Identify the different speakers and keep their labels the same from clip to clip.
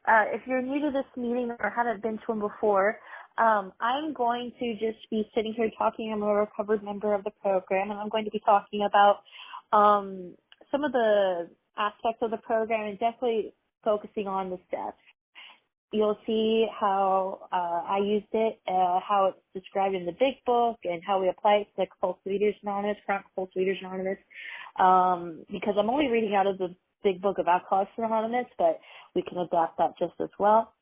Speaker 1: If you're new to this meeting or haven't been to one before, I'm going to just be sitting here talking. I'm a recovered member of the program, and I'm going to be talking about some of the aspects of the program and definitely focusing on the steps. You'll see how I used it, how it's described in the big book, and how we apply it to Compulsive Eaters Anonymous, Chronic Compulsive Eaters Anonymous, because I'm only reading out of the big book of Alcoholics Anonymous, but we can adapt that just as well.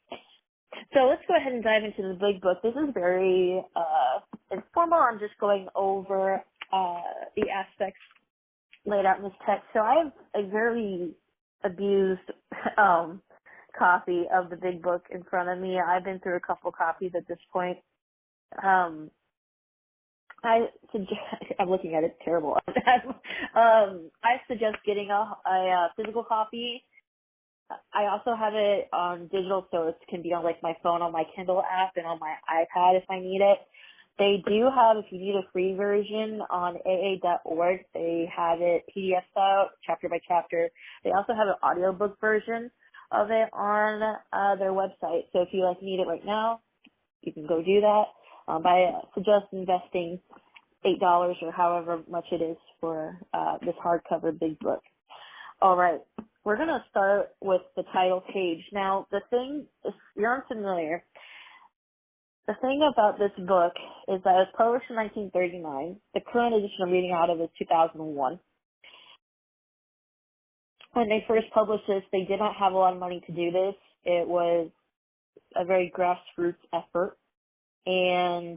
Speaker 1: So let's go ahead and dive into the big book. This is very informal. I'm just going over the aspects laid out in this text. So I have a very abused copy of the big book in front of me. I've been through a couple copies at this point. I'm looking at it, it's terrible. I suggest getting a physical copy. I also have it on digital, so it can be on like my phone, on my Kindle app, and on my iPad if I need it. They do have, if you need a free version, on aa.org, they have it PDF out, chapter by chapter. They also have an audiobook version of it on their website. So if you need it right now, you can go do that. I suggest investing $8 or however much it is for this hardcover big book. All right, we're going to start with the title page. Now, the thing, if you're unfamiliar, the thing about this book is that it was published in 1939. The current edition I'm reading out of is 2001. When they first published this, they did not have a lot of money to do this. It was a very grassroots effort. And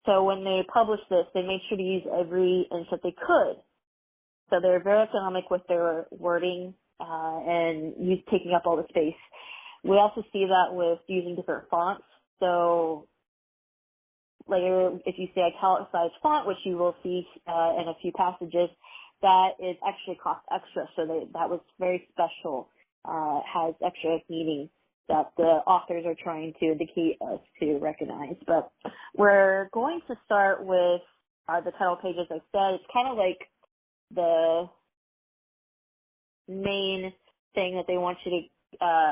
Speaker 1: so when they published this, they made sure to use every inch that they could. So they're very economic with their wording and taking up all the space. We also see that with using different fonts. So later, if you say italicized font, which you will see in a few passages, that is actually cost extra. So that was very special, has extra meaning that the authors are trying to indicate us to recognize. But we're going to start with the title page, as I said. It's kind of like the main thing that they want you to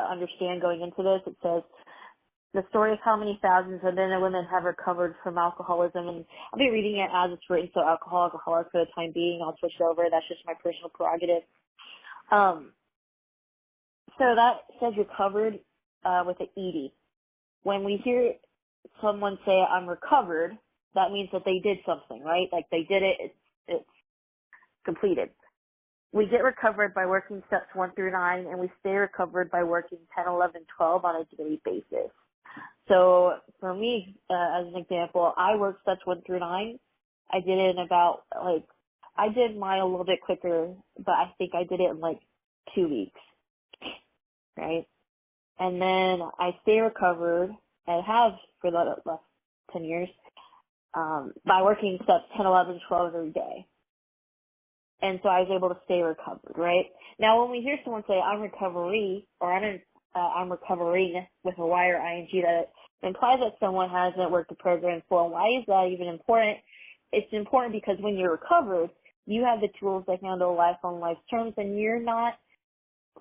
Speaker 1: understand going into this. It says, the story of how many thousands of men and women have recovered from alcoholism. And I'll be reading it as it's written, so alcoholic for the time being. I'll switch it over. That's just my personal prerogative. So that says recovered with an ED. When we hear someone say, I'm recovered, that means that they did something, right? Like they did it, it's completed. We get recovered by working steps 1 through 9, and we stay recovered by working 10, 11, 12 on a daily basis. So for me, as an example, I worked steps 1 through 9. I did it in about, I did mine a little bit quicker, but I think I did it in 2 weeks, right? And then I stay recovered, and have for the last 10 years, by working steps 10, 11, 12 every day. And so I was able to stay recovered, right? Now, when we hear someone say, I'm recovery, or I'm recovering with a Y or ING, that implies that someone hasn't worked the program full. And why is that even important? It's important because when you're recovered, you have the tools to handle life on life's terms, and you're not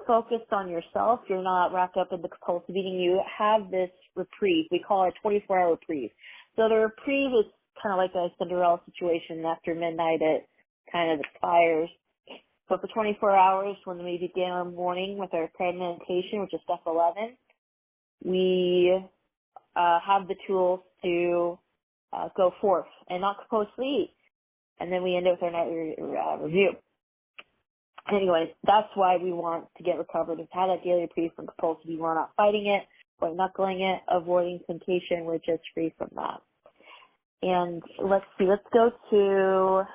Speaker 1: focused on yourself. You're not wrapped up in the compulsive eating. You have this reprieve. We call it a 24-hour reprieve. So the reprieve is kind of like a Cinderella situation. After midnight, it kind of expires. But for 24 hours, when we begin our morning with our prayer meditation, which is step 11, we have the tools to go forth and not compulsively eat. And then we end it with our nightly review. Anyways, that's why we want to get recovered, is have that daily reprieve from compulsivity. We're not fighting it, we're knuckling it, avoiding temptation. We're just free from that. And let's see, let's go to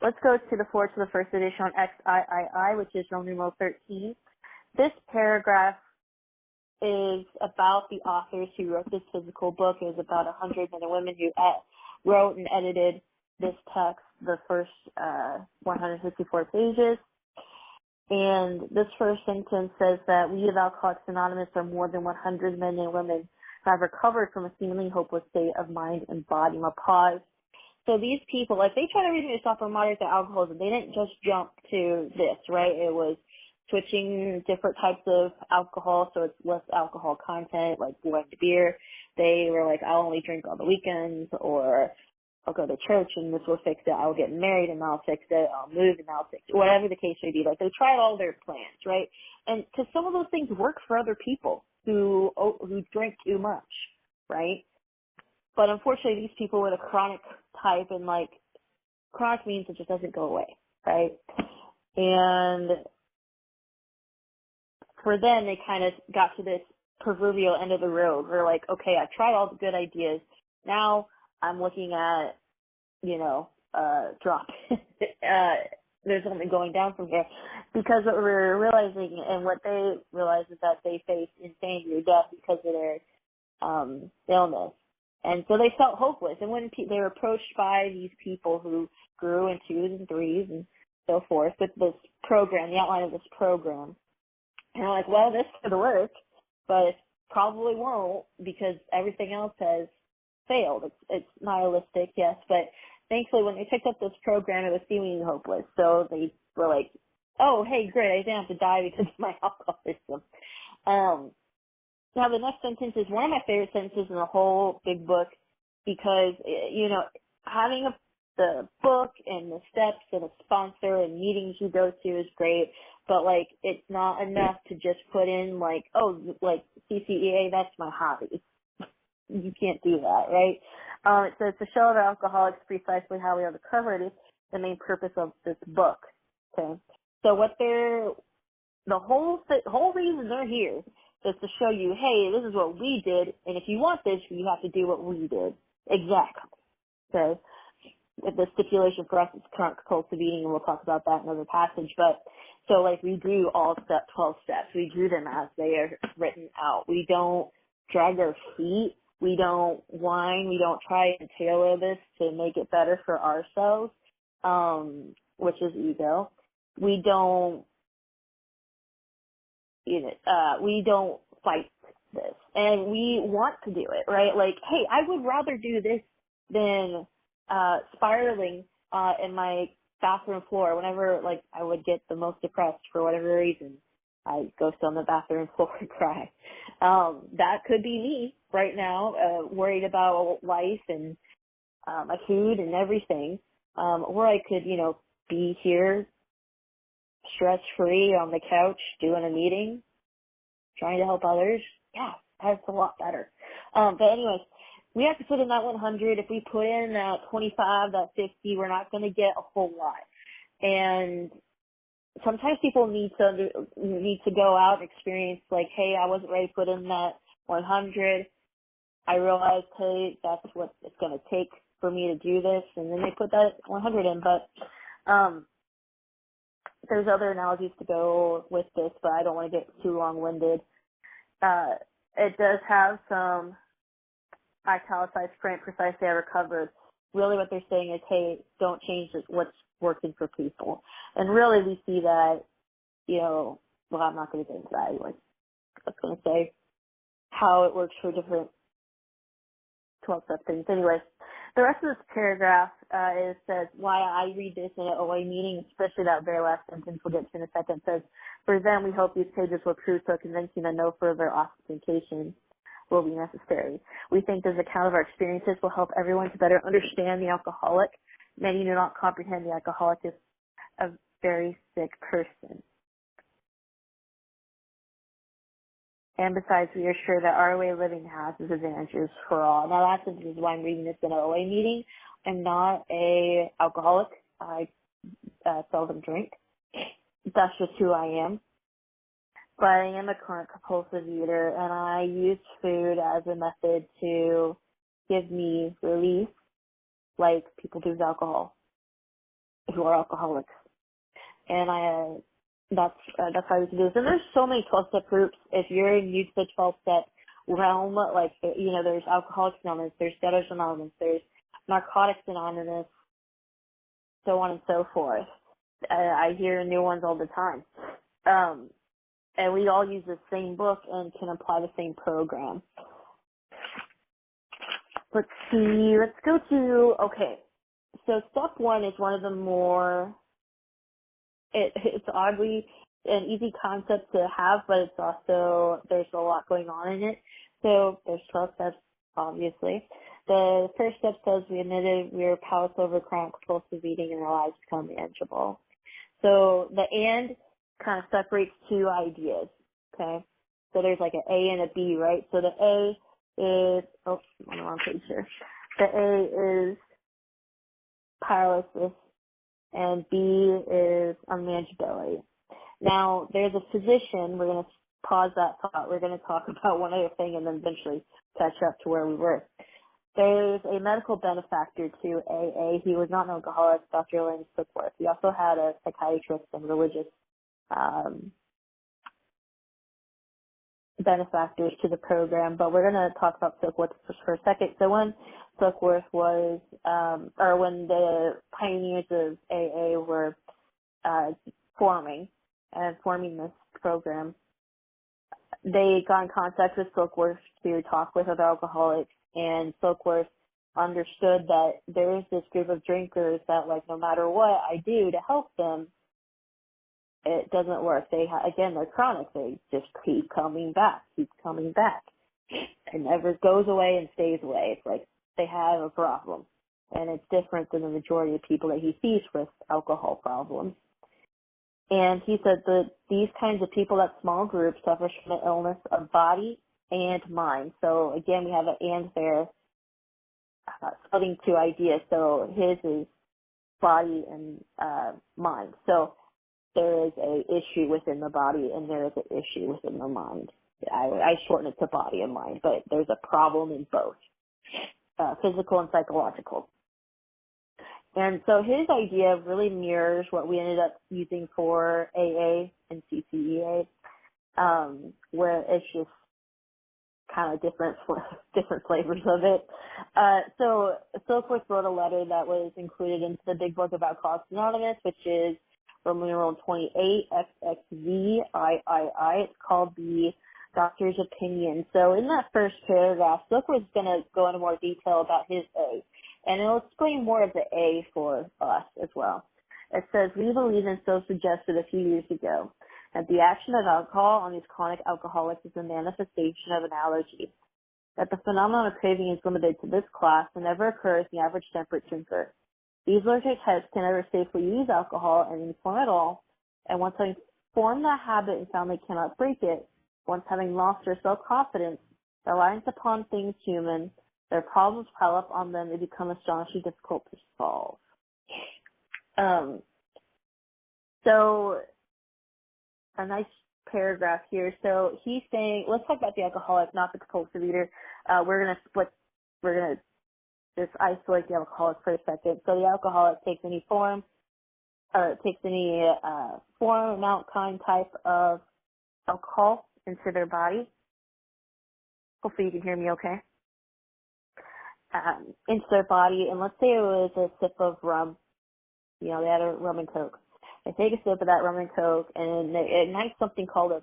Speaker 1: the forward to the first edition on XIII, which is Roman numeral 13. This paragraph is about the authors who wrote this physical book. It was about 100 men and women who wrote and edited this text, the first 154 pages. And this first sentence says that we of Alcoholics Anonymous are more than 100 men and women who have recovered from a seemingly hopeless state of mind and body. I'm going to pause So these people, like, they try everything to stop or moderate their alcoholism. They didn't just jump to this, right? It was switching different types of alcohol, so it's less alcohol content, like wine to beer. They were like, I'll only drink on the weekends, or I'll go to church and this will fix it. I'll get married and I'll fix it. I'll move and I'll fix it. Whatever the case may be. Like, they tried all their plans, right? And because some of those things work for other people who drink too much, right? But unfortunately, these people with a chronic type, and like, chronic means it just doesn't go away, right? And for them, they kind of got to this proverbial end of the road. We're like, okay, I tried all the good ideas. Now I'm looking at, drop. There's something going down from here. Because what we're realizing, and what they realize, is that they face insanity or death because of their illness. And so they felt hopeless. And when they were approached by these people who grew in 2s and 3s and so forth with this program, the outline of this program, and I'm like, well, this could work, but it probably won't because everything else has failed. It's nihilistic, yes, but thankfully when they picked up this program, it was seemingly hopeless. So they were like, oh, hey, great, I didn't have to die because of my alcoholism. Now, the next sentence is one of my favorite sentences in the whole big book because, having the book and the steps and a sponsor and meetings you go to is great, but, like, it's not enough to just put in, like, oh, like, CCEA, that's my hobby. You can't do that, right? It says to show the alcoholics precisely how we uncover it is the main purpose of this book, okay? So the whole reason they're here is to show you, hey, this is what we did, and if you want this, you have to do what we did. Exactly. Okay? The stipulation for us is chronic compulsive eating, and we'll talk about that in another passage. But so, like, we do all 12 steps. We do them as they are written out. We don't drag our feet. We don't whine. We don't try to tailor this to make it better for ourselves, which is ego. We don't fight this, and we want to do it, right? Like, hey, I would rather do this than spiraling in my bathroom floor. Whenever, like, I would get the most depressed for whatever reason, I go sit on the bathroom floor and cry. That could be me right now, worried about life and my food and everything. Or I could, be here stress-free on the couch doing a meeting, trying to help others. Yeah, that's a lot better. But anyways, we have to put in that 100. If we put in that 25, that 50, we're not going to get a whole lot. And sometimes people need to go out and experience, like, hey, I wasn't ready to put in that 100. I realized, hey, that's what it's going to take for me to do this. And then they put that 100 in. But there's other analogies to go with this, but I don't want to get too long-winded. It does have some italicized print, precisely I recovered. Really what they're saying is, hey, don't change what's working for people. And really we see that, well, I'm not going to get into that anyway. I was going to say how it works for different 12-step things. Anyways, the rest of this paragraph says why I read this in an OA meeting, especially that very last sentence we'll get to in a second. It says, for them, we hope these pages will prove so convincing that no further ossification will be necessary. We think this account of our experiences will help everyone to better understand the alcoholic. Many do not comprehend the alcoholic as a very sick person. And besides, we are sure that our way of living has its advantages for all. Now, that is why I'm reading this in an OA meeting. I'm not a alcoholic. I seldom drink. That's just who I am. But I am a chronic compulsive eater, and I use food as a method to give me relief, like people do with alcohol, who are alcoholics. And that's how we can do this. And there's so many 12-step groups. If you're new to the 12-step realm, like, there's Alcoholics Anonymous, there's Debtors Anonymous, there's Narcotics Anonymous, so on and so forth. I hear new ones all the time. And we all use the same book and can apply the same program. Let's see. Let's go to, okay, So step one is one of the more, it's oddly an easy concept to have, but it's also, there's a lot going on in it. So there's 12 steps, obviously. The first step says we admitted we were powerless over chronic compulsive eating and our lives become manageable. So the and kind of separates two ideas, okay? So there's like an A and a B, right? So the A is, oh, I'm on the wrong page here. The A is powerlessness and B is unmanageability. Now, there's a physician, we're going to pause that thought, we're going to talk about one other thing and then eventually catch up to where we were. There's a medical benefactor to AA. He was not an alcoholic, Dr. Lynn Sickworth. He also had a psychiatrist and religious benefactors to the program, but we're going to talk about Sickworth for a second. So when Sickworth was, or when the pioneers of AA were forming this program, they got in contact with Sickworth to talk with other alcoholics, and Sickworth understood that there is this group of drinkers that, like, no matter what I do to help them, it doesn't work. Again, they're chronic. They just keep coming back. It never goes away and stays away. It's like they have a problem. And it's different than the majority of people that he sees with alcohol problems. And he said that these kinds of people, that small group, suffer from an illness of body and mind. So again, we have an and there, splitting two ideas. So his is body and mind. So there is a issue within the body and there is an issue within the mind. I shorten it to body and mind, but there's a problem in both, physical and psychological. And so his idea really mirrors what we ended up using for AA and CCEA, where it's just kind of different flavors of it. So Sickworth wrote a letter that was included into the Big Book of Alcoholics Anonymous, which is Roman numeral 28 XXVIII. It's called the Doctor's Opinion. So in that first paragraph, Sickworth's going to go into more detail about his A, and it'll explain more of the A for us as well. It says, we believe, and so suggested a few years ago, that the action of alcohol on these chronic alcoholics is a manifestation of an allergy, that the phenomenon of craving is limited to this class and never occurs in the average temperate drinker. These allergic types can never safely use alcohol in any form at all, and once having formed that habit and found they cannot break it, once having lost their self-confidence, their reliance upon things human, their problems pile up on them, they become astonishingly difficult to solve. So a nice paragraph here. So he's saying, let's talk about the alcoholic, not the compulsive eater. We're going to just isolate the alcoholic for a second. So the alcoholic takes any form, amount, kind, type of alcohol into their body. Hopefully you can hear me okay. Into their body, and let's say it was a sip of rum. They had a rum and coke. They take a sip of that rum and coke, and it ignites something called a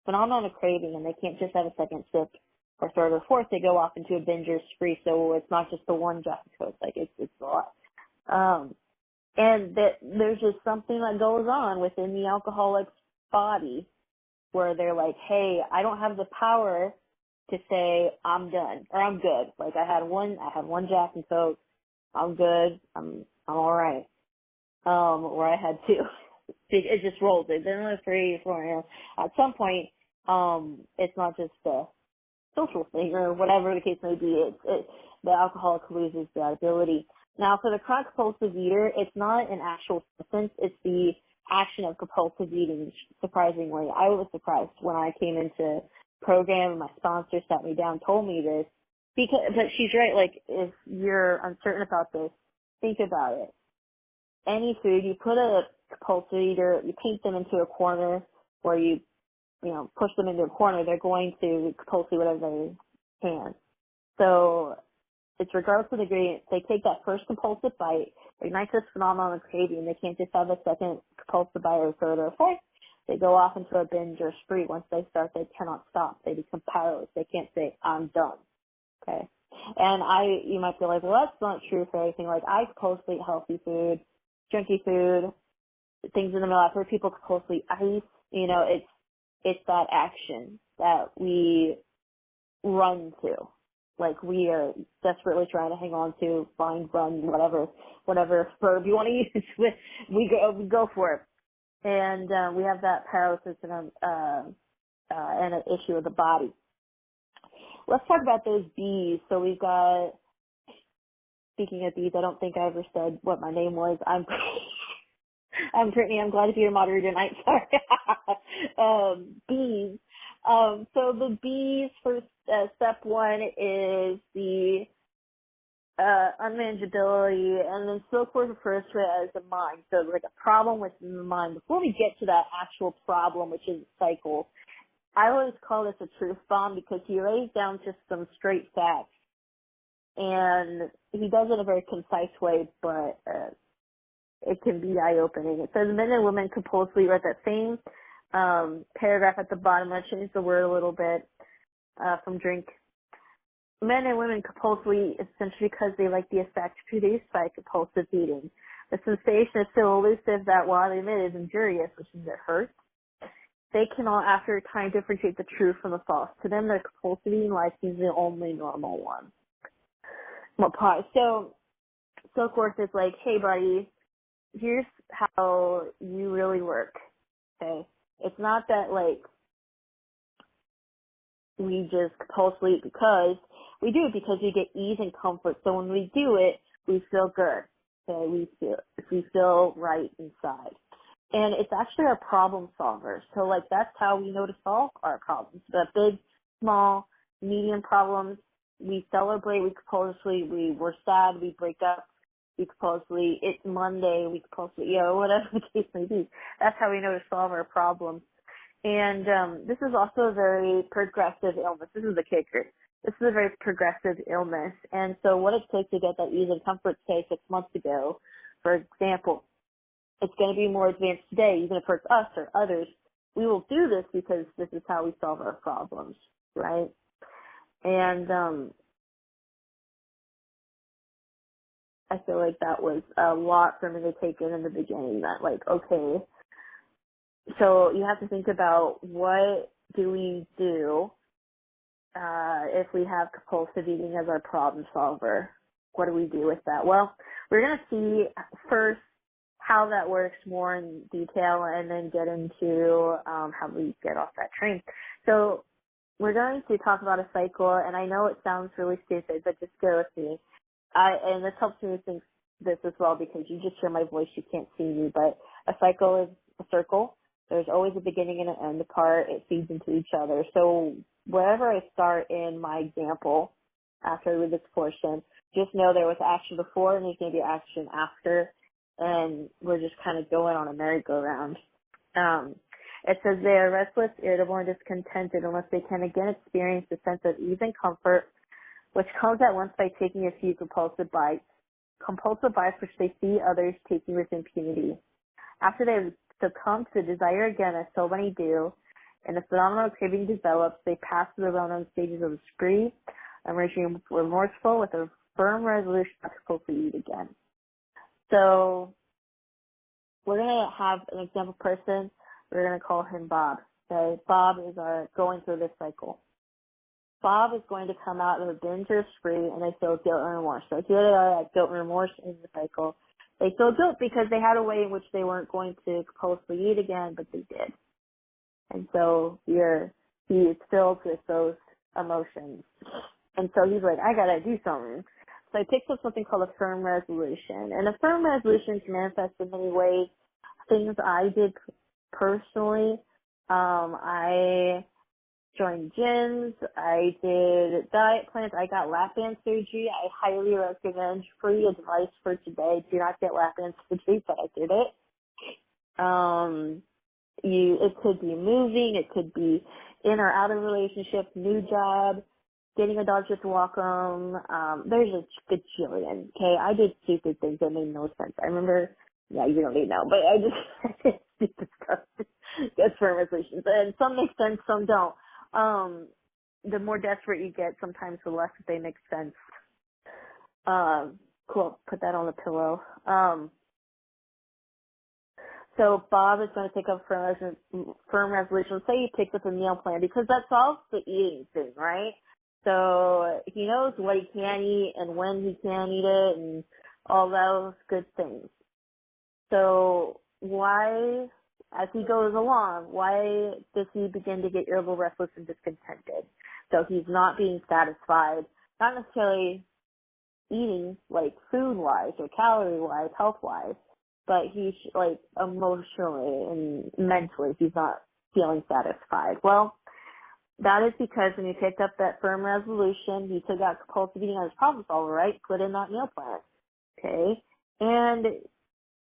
Speaker 1: phenomenon of craving, and they can't just have a second sip or third or fourth. They go off into a binge or spree, so it's not just the one Jack and Coke. Like, it's a lot. And that there's just something that goes on within the alcoholic's body where they're like, hey, I don't have the power to say I'm done or I'm good. Like, I had one Jack and Coke. I'm good. I'm all right. Or I had two. It just rolls. It's been 3 or 4. At some point, it's not just a social thing or whatever the case may be. The alcoholic loses that ability. Now, for the chronic compulsive eater, it's not an actual substance. It's the action of compulsive eating, surprisingly. I was surprised when I came into program and my sponsor sat me down, told me this. But she's right. Like, if you're uncertain about this, think about it. Any food, you put a compulsive eater, you paint them into a corner where you push them into a corner, they're going to compulsively whatever they can. So it's regardless of the ingredients. They take that first compulsive bite, ignites this phenomenon of craving. They can't just have a second compulsive bite or a third or a fourth. They go off into a binge or spree. Once they start, they cannot stop. They become powerless. They can't say, I'm done. Okay. And you might be like, well, that's not true for everything. Like, I compulsively eat healthy food, junky food, things in the middle where people compulsively ice. You know, it's that action that we run to. Like, we are desperately trying to hang on to, find, run, whatever verb you want to use. we go for it. And we have that paralysis and an issue with the body. Let's talk about those B's. So we've got, speaking of B's, I don't think I ever said what my name was. I'm Brittany. I'm glad to be your moderator tonight. Sorry. B's. So the B's for step one is the unmanageability, and then Silkworth refers to it as the mind. So like a problem within the mind. Before we get to that actual problem, which is a cycle, I always call this a truth bomb because he lays down just some straight facts, and he does it in a very concise way, but it can be eye-opening. It says men and women compulsively read that same paragraph at the bottom. I changed the word a little bit from drink. Men and women compulsively essentially because they like the effect produced by compulsive eating. The sensation is so elusive that while they admit it is injurious, which means it hurts, they cannot after a time differentiate the true from the false. To them, their compulsive eating life seems the only normal one. So Silkworth is like, hey buddy, here's how you really work. Okay? It's not that like we just compulsively eat because we do it because we get ease and comfort. So when we do it, we feel good. Okay, we feel right inside. And it's actually a problem solver. So like that's how we know to solve our problems. The big, small, medium problems, we celebrate, we compulsively, we're sad, we break up, we compulsively, it's Monday, we compulsively, whatever the case may be. That's how we know to solve our problems. And this is also a very progressive illness. This is the kicker. This is a very progressive illness. And so what it took to get that ease and comfort, say, 6 months ago, for example, it's going to be more advanced today, even if it's us or others. We will do this because this is how we solve our problems, right? And I feel like that was a lot for me to take in the beginning, that like, okay, so you have to think about what do we do if we have compulsive eating as our problem solver. What do we do with that? Well, we're going to see first how that works more in detail and then get into how we get off that train. So we're going to talk about a cycle, and I know it sounds really stupid, but just go with me. And this helps me think this as well because you just hear my voice, you can't see me, but a cycle is a circle. There's always a beginning and an end part. It feeds into each other. So wherever I start in my example, after I read this portion, just know there was action before and there's going to be action after, and we're just kind of going on a merry-go-round. It says they are restless, irritable, and discontented unless they can again experience the sense of ease and comfort, which comes at once by taking a few compulsive bites which they see others taking with impunity. After they succumb to the desire again, as so many do, and the phenomenal craving develops, they pass through the well-known stages of the spree, emerging remorseful with a firm resolution not to compulsively eat again. So we're going to have an example person. We're going to call him Bob. Okay? Bob is going through this cycle. Bob is going to come out of a binge or a spree, and they feel guilt and remorse. So here they are at guilt and remorse in the cycle. They feel guilt because they had a way in which they weren't going to compulsively eat again, but they did. And so he is filled with those emotions. And so he's like, I gotta do something. So he picks up something called a firm resolution. And a firm resolution can manifest in many ways. Things I did personally, I joined gyms, I did diet plans, I got lap band surgery. I highly recommend, free advice for today, do not get lap band surgery, but I did it. It could be moving, it could be in or out of a relationship, new job, getting a dog just to walk them. There's a gajillion, okay? I did stupid things that made no sense. I remember, you don't need to know, but I did stupid stuff. That's firm resolutions. And some make sense, some don't. The more desperate you get, sometimes the less they make sense. Cool. Put that on the pillow. So Bob is going to take up firm resolution. Say he picks up a meal plan because that solves the eating thing, right? So he knows what he can eat and when he can eat it and all those good things. So why, as he goes along, why does he begin to get irritable, restless, and discontented? So he's not being satisfied, not necessarily eating like food-wise or calorie-wise, health-wise, but he's like emotionally and mentally he's not feeling satisfied. Well, that is because when he picked up that firm resolution, he took out compulsive eating as his problem solver, right? Put in that meal plan, okay? And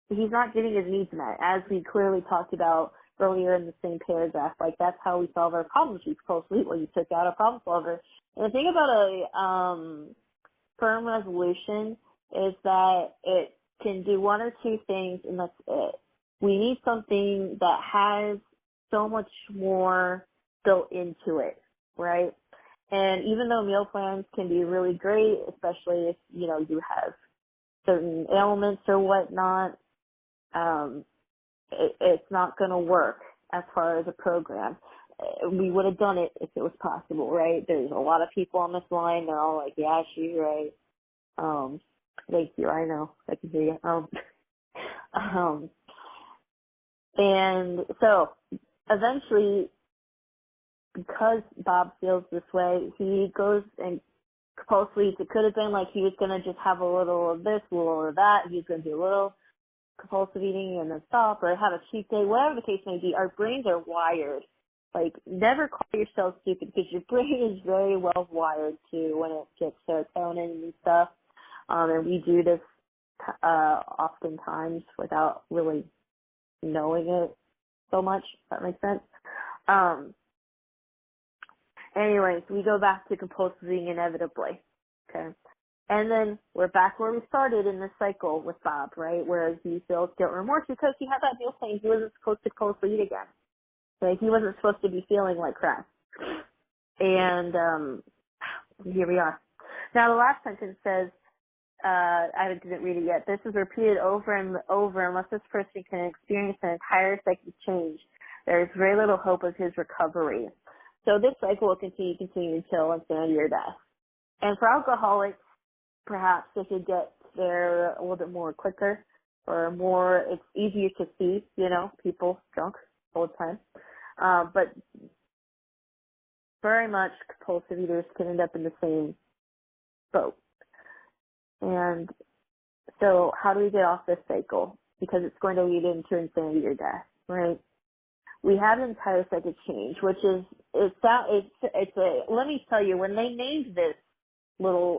Speaker 1: he's not getting his needs met, as we clearly talked about earlier in the same paragraph. Like, that's how we solve our problems. We compulsive eat, well, you took out a problem solver. And the thing about a firm resolution is that it can do one or two things, and that's it. We need something that has so much more built into it, right? And even though meal plans can be really great, especially if, you know, you have certain ailments or whatnot, it's not going to work as far as a program. We would have done it if it was possible, right? There's a lot of people on this line. They're all like, yeah, she's right. Thank you. I know. I can hear you. And so eventually, because Bob feels this way, he goes and compulsively, it could have been like he was going to just have a little of this, a little of that. He was going to do a little compulsive eating and then stop, or have a cheat day, whatever the case may be. Our brains are wired. Like, never call yourself stupid, because your brain is very well wired to when it gets serotonin and stuff. And we do this oftentimes without really knowing it so much, if that makes sense. Anyways, we go back to compulsive eating inevitably, okay? And then we're back where we started in this cycle with Bob, right, where he feels guilt and remorse because he had that meal plan. He wasn't supposed to compulsively eat again. Like, he wasn't supposed to be feeling like crap. And here we are. Now, the last sentence says, I didn't read it yet. This is repeated over and over unless this person can experience an entire psychic change. There is very little hope of his recovery. So this cycle will continue until insanity or death. And for alcoholics, perhaps they could get there a little bit more quicker or more, it's easier to see, you know, people drunk all the time. But very much compulsive eaters can end up in the same boat. And so how do we get off this cycle? Because it's going to lead into insanity or death, right? We have an entire psychic change, which is, let me tell you, when they named this little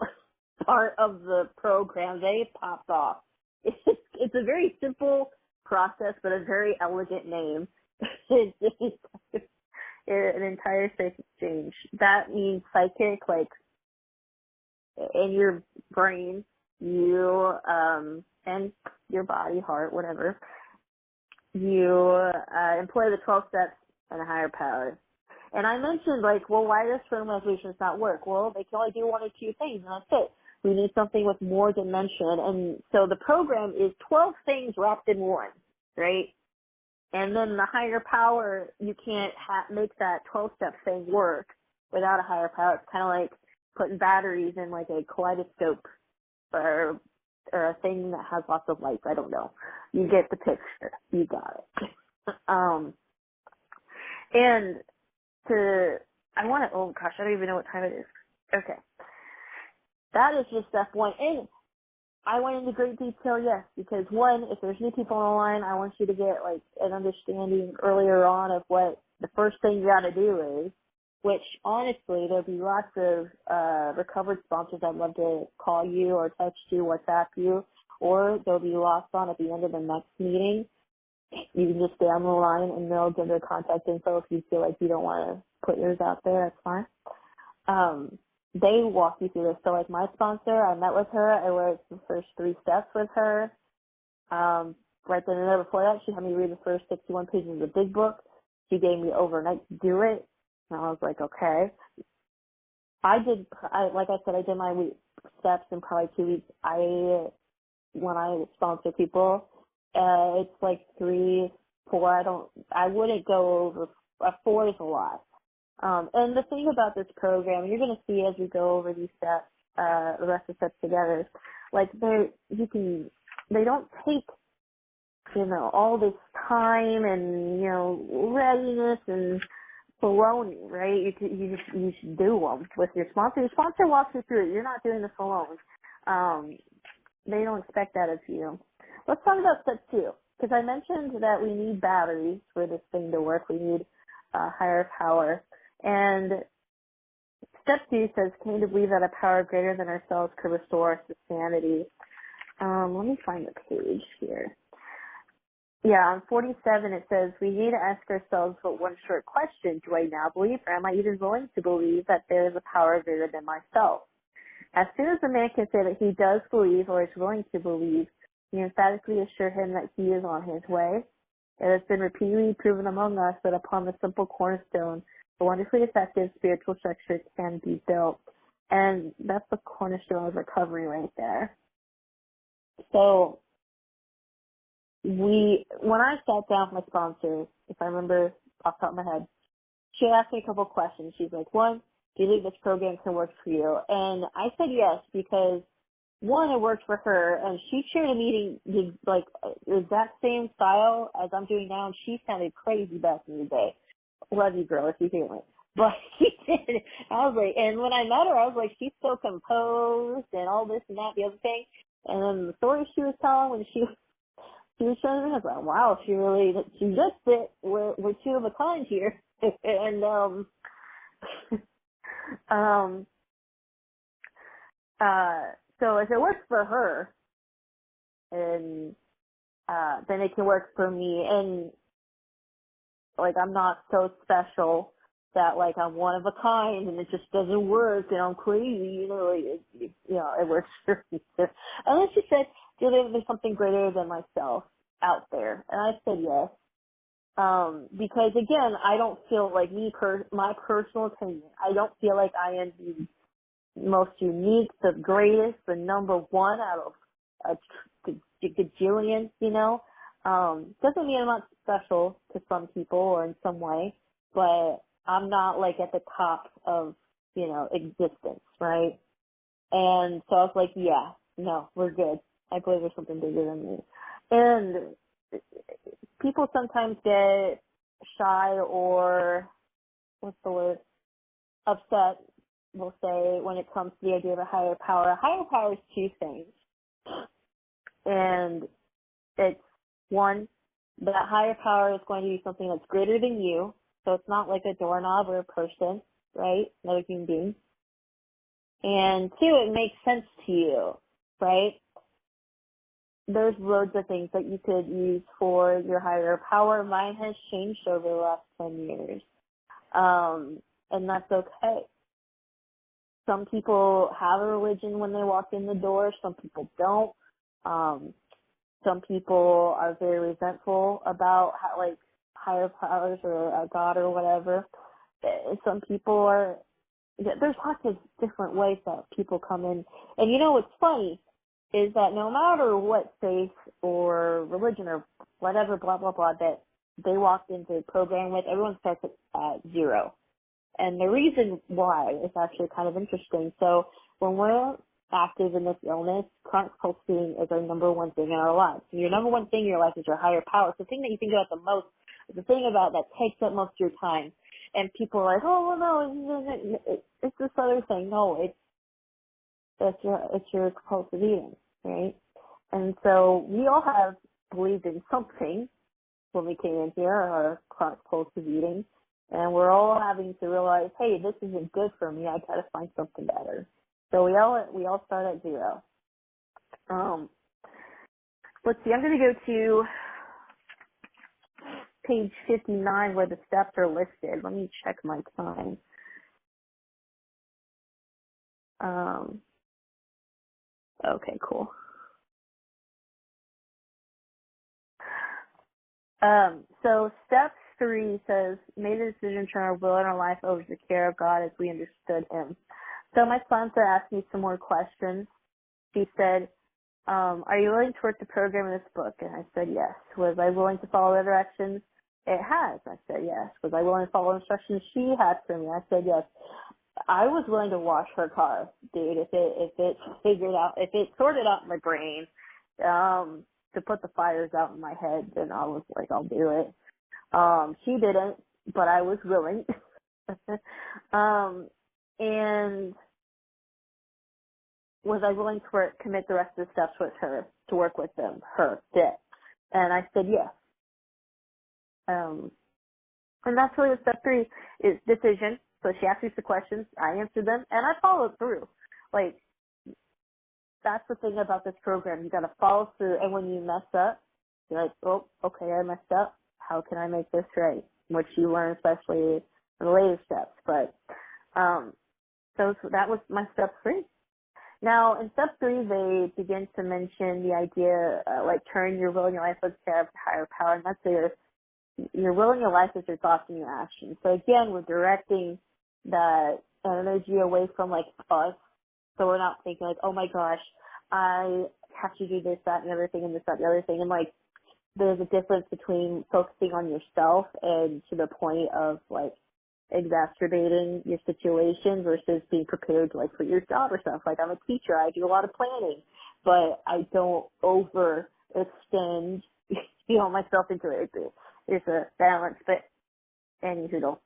Speaker 1: part of the program, they popped off. It's a very simple process, but a very elegant name. It's an entire psychic change. That means psychic, like, in your brain, you, and your body, heart, whatever, you employ the 12 steps and a higher power. And I mentioned, like, well, why does firm resolutions not work? Well, they can only do one or two things, and that's it. We need something with more dimension. And so the program is 12 things wrapped in one, right? And then the higher power, you can't make that 12-step thing work without a higher power. It's kind of like putting batteries in, like, a kaleidoscope or a thing that has lots of lights. I don't know. You get the picture. You got it. And oh gosh, I don't even know what time it is. Okay. That is just step one. And I went into great detail, yes, because one, if there's new people on the line, I want you to get, like, an understanding earlier on of what the first thing you got to do is, which honestly, there'll be lots of recovered sponsors I'd love to call you or text you, WhatsApp you, or there'll be lots on at the end of the next meeting. You can just stay on the line and they'll give their contact info if you feel like you don't want to put yours out there. That's fine. They walk you through this. So, like, my sponsor, I met with her. I wrote the first 3 steps with her. Right then and there before that, she had me read the first 61 pages of the big book. She gave me overnight to do it. And I was like, okay. Like I said, I did my steps in probably 2 weeks. When I sponsor people, it's like 3, 4. I wouldn't go over, 4 is a lot. And the thing about this program, you're going to see as we go over these steps, the rest of the steps together, like they don't take, all this time and, readiness and baloney, right? You just do them with your sponsor. Your sponsor walks you through it. You're not doing this alone. They don't expect that of you. Let's talk about step 2, because I mentioned that we need batteries for this thing to work. We need higher power. And step 2 says, can you believe that a power greater than ourselves could restore us to sanity? Let me find the page here. Yeah, on 47 it says, we need to ask ourselves but one short question. Do I now believe, or am I even willing to believe that there is a power greater than myself? As soon as a man can say that he does believe or is willing to believe, we emphatically assure him that he is on his way. It has been repeatedly proven among us that upon the simple cornerstone, a wonderfully effective spiritual structure can be built. And that's the cornerstone of recovery right there. So, when I sat down with my sponsor, if I remember off the top of my head, she asked me a couple of questions. She's like, 1, do you think this program can work for you? And I said yes, because 1, it worked for her, and she shared a meeting, the exact same style as I'm doing now, and she sounded crazy back in the day. Love you, girl, if you hear me. But she did. I was like, and when I met her, I was like, she's so composed and all this and that, the other thing. And then the story she was telling when she was showing me, I was like, wow, she just fit. We're 2 of a kind here. And, so if it works for her, and, then it can work for me. And, like, I'm not so special that, like, I'm one of a kind and it just doesn't work and I'm crazy, it works for me. And then she said, there's something greater than myself out there. And I said yes. Because again, I don't feel like my personal opinion, I don't feel like I am the most unique, the greatest, the number 1 out of a gajillion, doesn't mean I'm not special to some people or in some way, but I'm not like at the top of, existence, right? And so I was like, yeah, no, we're good. I believe there's something bigger than me. And people sometimes get shy or, what's the word, upset, we'll say, when it comes to the idea of a higher power. A higher power is 2 things. And it's 1, that higher power is going to be something that's greater than you. So it's not like a doorknob or a person, right? Another human being. And 2, it makes sense to you, right? There's loads of things that you could use for your higher power. Mine has changed over the last 10 years. And that's okay. Some people have a religion when they walk in the door. Some people don't. Some people are very resentful about higher powers or a God or whatever. Some people there's lots of different ways that people come in. And what's funny is that no matter what faith or religion or whatever, blah, blah, blah, that they walked into the program with, everyone starts at 0. And the reason why is actually kind of interesting. So when we're active in this illness, chronic compulsive eating is our number 1 thing in our lives. And your number 1 thing in your life is your higher power. It's the thing that you think about the most. It's the thing about that takes up most of your time. And people are like, oh, well, no, it's this other thing. No, it's your compulsive eating, right? And so we all have believed in something when we came in here, our chronic compulsive eating. And we're all having to realize, hey, this isn't good for me. I got to find something better. So we all start at 0. Let's see. I'm going to go to page 59 where the steps are listed. Let me check my time. Okay, cool. So step 3 says, made a decision to turn our will and our life over to the care of God as we understood Him. So my sponsor asked me some more questions. She said, are you willing to work the program in this book? And I said yes. Was I willing to follow the directions? It has. I said yes. Was I willing to follow instructions she had for me? I said yes. I was willing to wash her car, dude, if it figured out, if it sorted out my brain, to put the fires out in my head, then I was like, I'll do it. She didn't, but I was willing. And was I willing to commit the rest of the steps with her, to work with them, did. And I said yes. And that's really what step 3 is, decision. So she asked me some questions, I answered them, and I followed through. Like, that's the thing about this program. You gotta follow through, and when you mess up, you're like, oh, okay, I messed up. How can I make this right? Which you learn especially in the later steps. But, so that was my step 3. Now, in step 3, they begin to mention the idea, like, turn your will and your life over to higher power, and that's your will and your life is your thoughts and your actions. So again, we're directing that energy away from like us. So we're not thinking like, oh my gosh, I have to do this, that, and the other thing, and this, that, and the other thing. And like, there's a difference between focusing on yourself and to the point of like exacerbating your situation versus being prepared like for your job or stuff. Like, I'm a teacher, I do a lot of planning, but I don't overextend, myself into it. There's a balance, but anywho,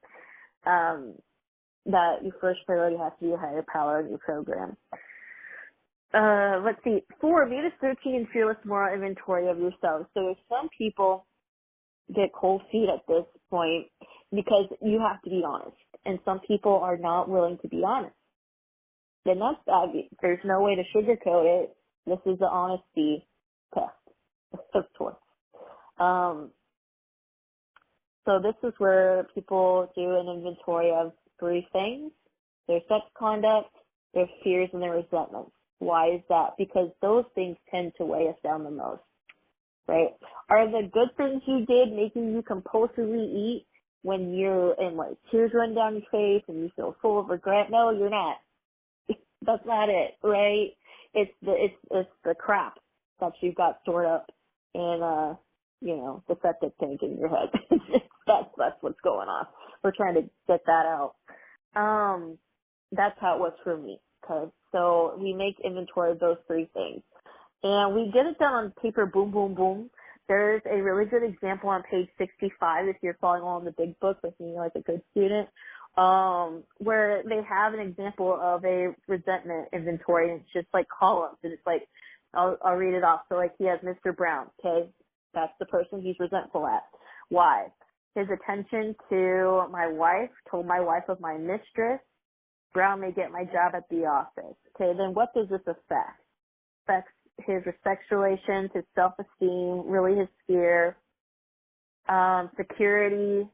Speaker 1: that your first priority has to be a higher power in your program. Let's see. 4, make a searching and fearless moral inventory of yourself. So if some people get cold feet at this point because you have to be honest, and some people are not willing to be honest, then that's obvious. There's no way to sugarcoat it. This is the honesty test of sorts. So this is where people do an inventory of 3 things: their sex conduct, their fears, and their resentments. Why is that? Because those things tend to weigh us down the most, right? Are the good things you did making you compulsively eat when you're in like tears run down your face and you feel full of regret? No, you're not. That's not it, right? It's the crap that you've got stored up in the septic tank in your head. That's what's going on. We're trying to get that out. That's how it was for me. Okay, so we make inventory of those 3 things, and we get it done on paper. Boom, boom, boom. There's a really good example on page 65 if you're following along the big book with me, like a good student, where they have an example of a resentment inventory, and it's just like columns, and it's like I'll read it off. So like he has Mr. Brown. Okay, that's the person he's resentful at. Why? His attention to my wife, told my wife of my mistress. Brown may get my job at the office. Okay, then what does this affect? Affects his sexual relations, his self-esteem, really his fear, security,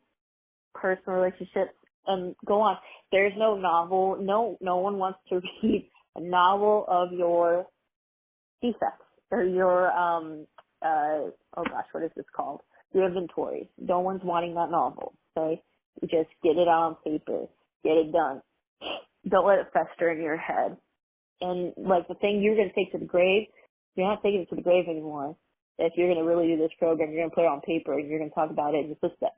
Speaker 1: personal relationships, and go on. There's no novel. No one wants to read a novel of your defects or your what is this called? Your inventory. No one's wanting that novel. Okay, you just get it on paper, get it done. Don't let it fester in your head. And like the thing you're gonna take to the grave, you're not taking it to the grave anymore. If you're gonna really do this program, you're gonna put it on paper and you're gonna talk about it in your system.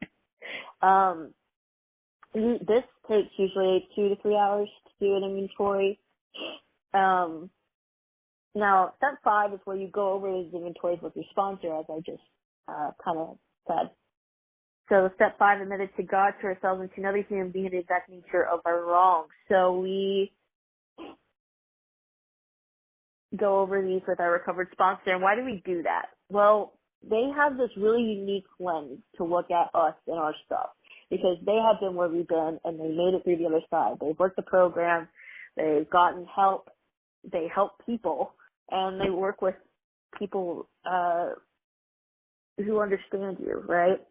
Speaker 1: This takes usually 2 to 3 hours to do an inventory. Now, step 5 is where you go over these inventories with your sponsor, as I just kind of said. So step 5, admitted to God, to ourselves, and to another human being the exact nature of our wrongs. So we go over these with our recovered sponsor. And why do we do that? Well, they have this really unique lens to look at us and our stuff, because they have been where we've been and they made it through the other side. They've worked the program, they've gotten help, they help people, and they work with people who understand you, right?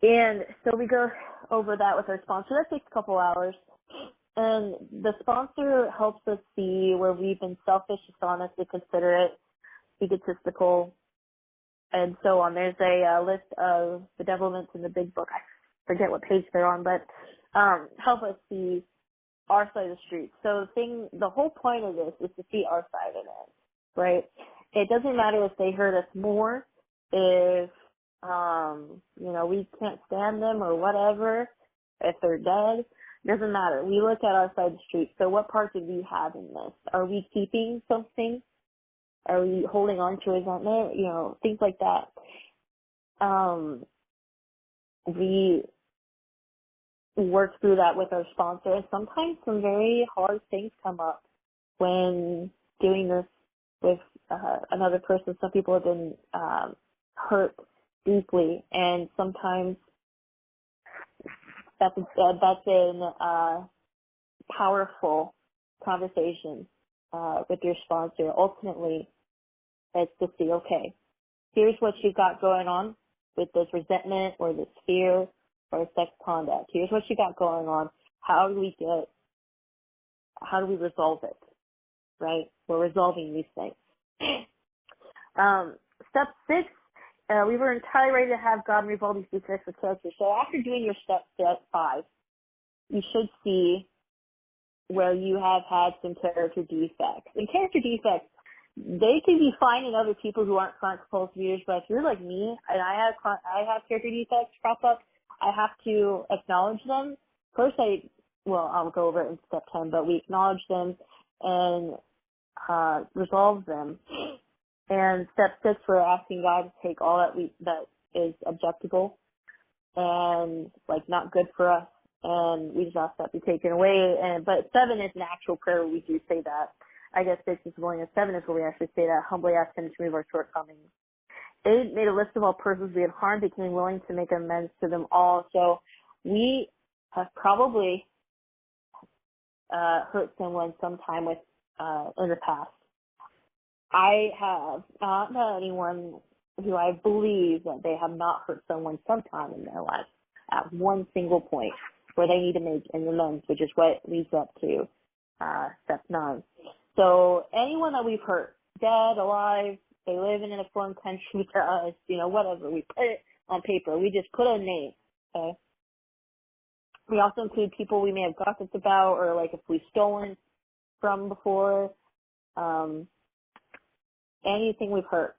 Speaker 1: And so we go over that with our sponsor. That takes a couple hours. And the sponsor helps us see where we've been selfish, dishonest, inconsiderate, egotistical, and so on. There's a list of bedevilments in the big book. I forget what page they're on, but help us see our side of the street. So the whole point of this is to see our side of it, right? It doesn't matter if they hurt us more, if, we can't stand them or whatever, if they're dead, doesn't matter. We look at our side of the street. So what part did we have in this? Are we keeping something? Are we holding on to resentment? Things like that. We work through that with our sponsor. And sometimes some very hard things come up when doing this with another person. Some people have been hurt deeply, and sometimes that's a powerful conversation with your sponsor. Ultimately, it's to see, okay, here's what you got going on with this resentment or this fear or sex conduct. Here's what you got going on. How do we resolve it? Right? We're resolving these things. Step 6, we were entirely ready to have God remove all these defects of character. So after doing your step 5, you should see where you have had some character defects. And character defects, they can be fine in other people who aren't chronic compulsive eaters, but if you're like me and I have character defects crop up, I have to acknowledge them. First, I'll go over it in step 10, but we acknowledge them and resolve them. And step 6, we're asking God to take all that is objectable and not good for us, and we just ask that be taken away. But 7 is an actual prayer where we do say that. I guess 6 is willing, and 7 is where we actually say that, humbly ask Him to remove our shortcomings. 8 made a list of all persons we had harmed, became willing to make amends to them all. So we have probably hurt someone sometime in the past. I have not met anyone who I believe that they have not hurt someone sometime in their life at one single point where they need to make an amends, which is what leads up to step 9. So anyone that we've hurt, dead, alive, they live in a foreign country to us, whatever, we put it on paper. We just put a name, okay? We also include people we may have gossiped about, or if we've stolen from before, anything we've hurt.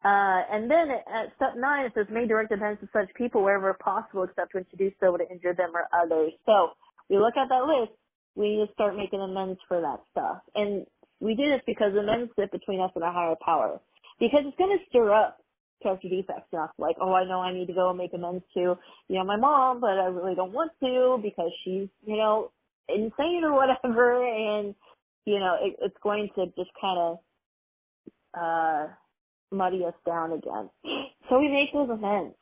Speaker 1: And then at step 9, it says, made direct amends to such people wherever possible, except when to do so would injure them or others. So we look at that list, we need to start making amends for that stuff. And we do this because amends sit between us and a higher power. Because it's going to stir up character defects enough, oh, I know I need to go and make amends to, my mom, but I really don't want to because she's, insane or whatever, and, it's going to just kind of muddy us down again. So we make those amends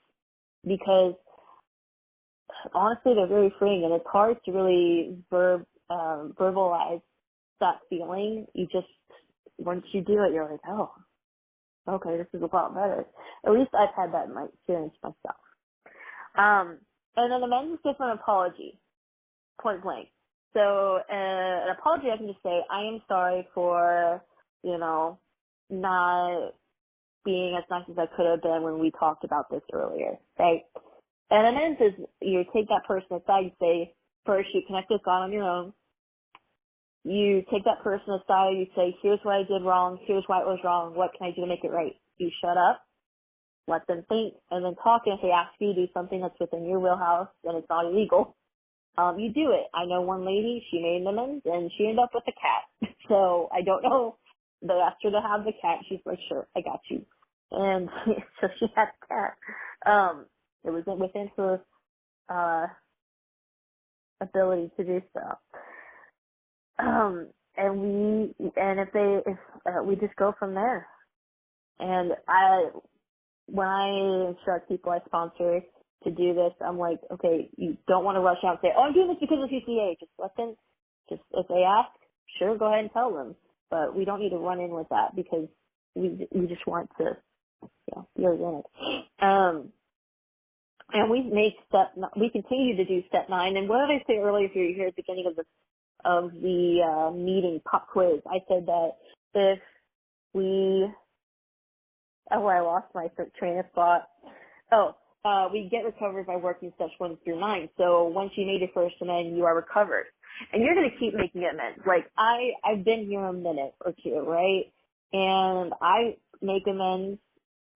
Speaker 1: because, honestly, they're very freeing, and it's hard to really verbalize that feeling. Once you do it, you're like, oh, okay, this is a lot better. At least I've had that in my experience myself. And then amends is different than apology, point blank. So an apology, I can just say, I am sorry for, not being as nice as I could have been when we talked about this earlier, right? And amends is you take that person aside, you say, first you connect with God on your own. You take that person aside, you say, here's what I did wrong, here's why it was wrong, what can I do to make it right? You shut up, let them think, and then talk, and if they ask you to do something that's within your wheelhouse and it's not illegal, you do it. I know one lady, she made amends, and she ended up with a cat. So I don't know, they asked her to have the cat, she's like, sure, I got you. And so she had the cat. It was within her ability to do so. If we just go from there. And when I instruct people I sponsor to do this, I'm like, okay, you don't want to rush out and say, oh, I'm doing this because of CCEA. Just let them, if they ask, sure, go ahead and tell them. But we don't need to run in with that because we just want to, be organic. And we continue to do step 9. And what did I say earlier, if you're here at the beginning of the meeting pop quiz? I said that if I lost my train of thought. We get recovered by working steps 1 through 9. So once you made your first amend, you are recovered. And you're going to keep making amends. Like, I've been here a minute or two, right? And I make amends,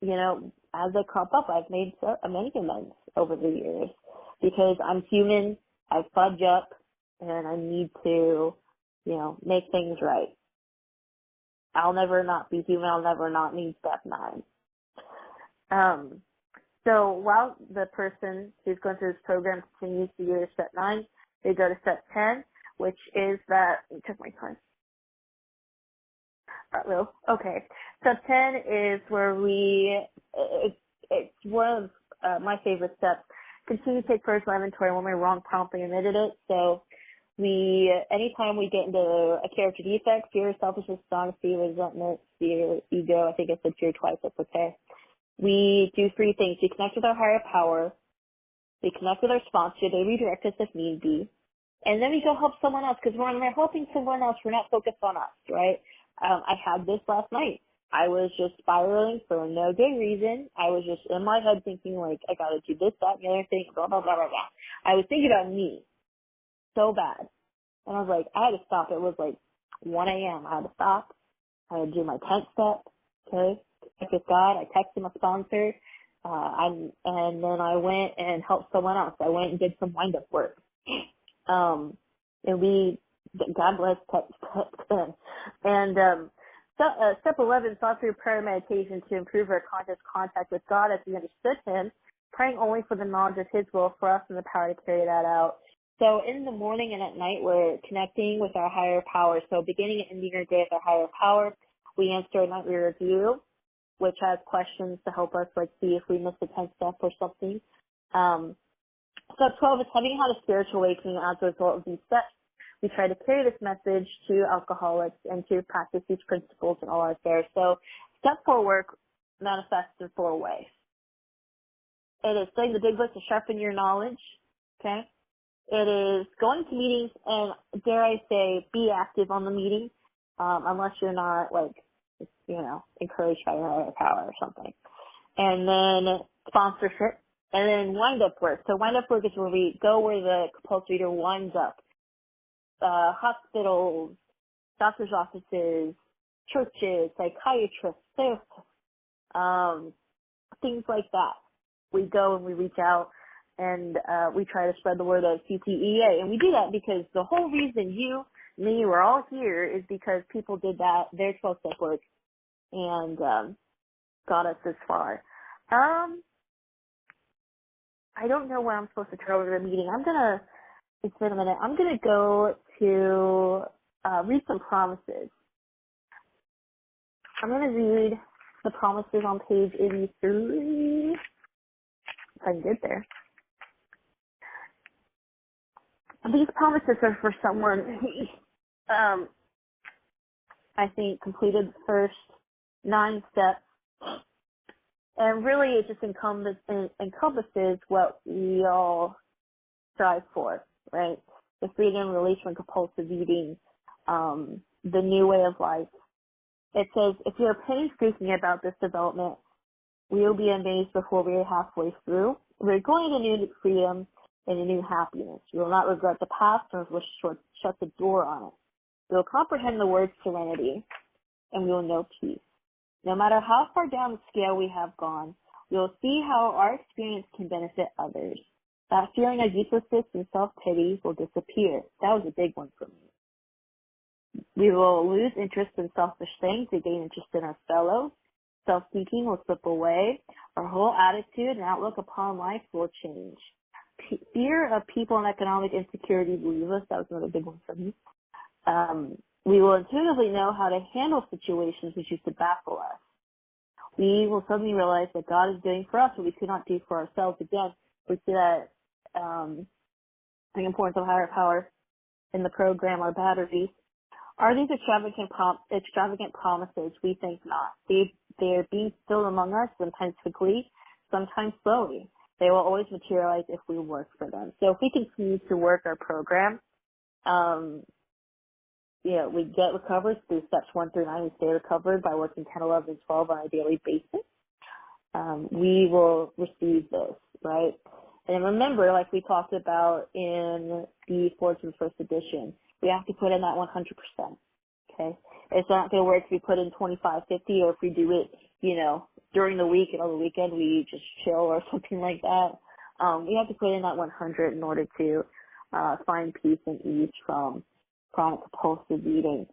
Speaker 1: you know, as they crop up. I've made many amends over the years because I'm human. I fudge up and I need to, you know, make things right. I'll never not be human. I'll never not need step 9. So while the person who's going through this program continues to go to step 9, they go to step 10, which is that, let me check my time. Okay. Step 10 is where it's one of my favorite steps. Continue to take personal inventory when we're wrong, promptly admitted it. So anytime we get into a character defect, fear, selfishness, dishonesty, resentment, fear, ego, I think I said fear twice, that's okay. We do 3 things. We connect with our higher power. We connect with our sponsor. They redirect us if need be. And then we go help someone else because when we're helping someone else, we're not focused on us, right? I had this last night. I was just spiraling for no good reason. I was just in my head thinking, like, I got to do this, that, and the other thing, blah, blah, blah, blah, blah. I was thinking about me so bad. And I was like, I had to stop. It was like 1 a.m. I had to stop. I had to do my 10th step, okay? Check with God. I texted my sponsor. And then I went and helped someone else. I went and did some wind-up work. And God bless them. And step 11, thought through prayer and meditation to improve our conscious contact with God as we understood Him, praying only for the knowledge of His will for us and the power to carry that out. So in the morning and at night, we're connecting with our higher power. So beginning and ending our day with our higher power, we answer a nightly review, which has questions to help us, like, see if we missed a 10th step or something. Step 12 is having had a spiritual awakening as a result of these steps. We try to carry this message to alcoholics and to practice these principles in all our affairs. So step 4 work manifests in 4 ways. It is studying the big book to sharpen your knowledge, okay? It is going to meetings and, dare I say, be active on the meeting, unless you're not, like, you know, encouraged by your higher power or something. And then sponsorship, and then wind-up work. So wind-up work is where we go where the compulsive eater winds up. Hospitals, doctor's offices, churches, psychiatrists, therapists, things like that. We go and we reach out and we try to spread the word of CCEA. And we do that because the whole reason you, me, we're all here is because people did that, their 12-step work, and got us this far. I don't know where I'm supposed to turn over the meeting. It's been a minute. I'm going to go to read some promises. I'm going to read the promises on page 83, if I can get there. These promises are for someone who, I think, completed the first 9 steps. And really it just encompasses what we all strive for, right? The freedom and release from compulsive eating, the new way of life. It says, if you are pained speaking about this development, we will be amazed before we are halfway through. We're going to new freedom and a new happiness. We will not regret the past or will shut the door on it. We will comprehend the word serenity, and we will know peace. No matter how far down the scale we have gone, we will see how our experience can benefit others. That feeling of uselessness and self-pity will disappear. That was a big one for me. We will lose interest in selfish things to gain interest in our fellows. Self-seeking will slip away. Our whole attitude and outlook upon life will change. Fear of people and economic insecurity will leave us. That was another big one for me. We will intuitively know how to handle situations which used to baffle us. We will suddenly realize that God is doing for us what we could not do for ourselves. Again, we see that the importance of higher power in the program, our batteries. Are these extravagant promises? We think not. They're being instilled among us, sometimes quickly, sometimes slowly. They will always materialize if we work for them. So if we continue to work our program, we get recovered through steps 1 through 9. We stay recovered by working 10, 11, and 12 on a daily basis. We will receive this, right? And remember, like we talked about in the Forged and First edition, we have to put in that 100%. Okay? It's not going to work if we put in 25, 50, or if we do it, you know, during the week and on the weekend we just chill or something like that. We have to put in that 100 in order to find peace and ease from chronic compulsive eating.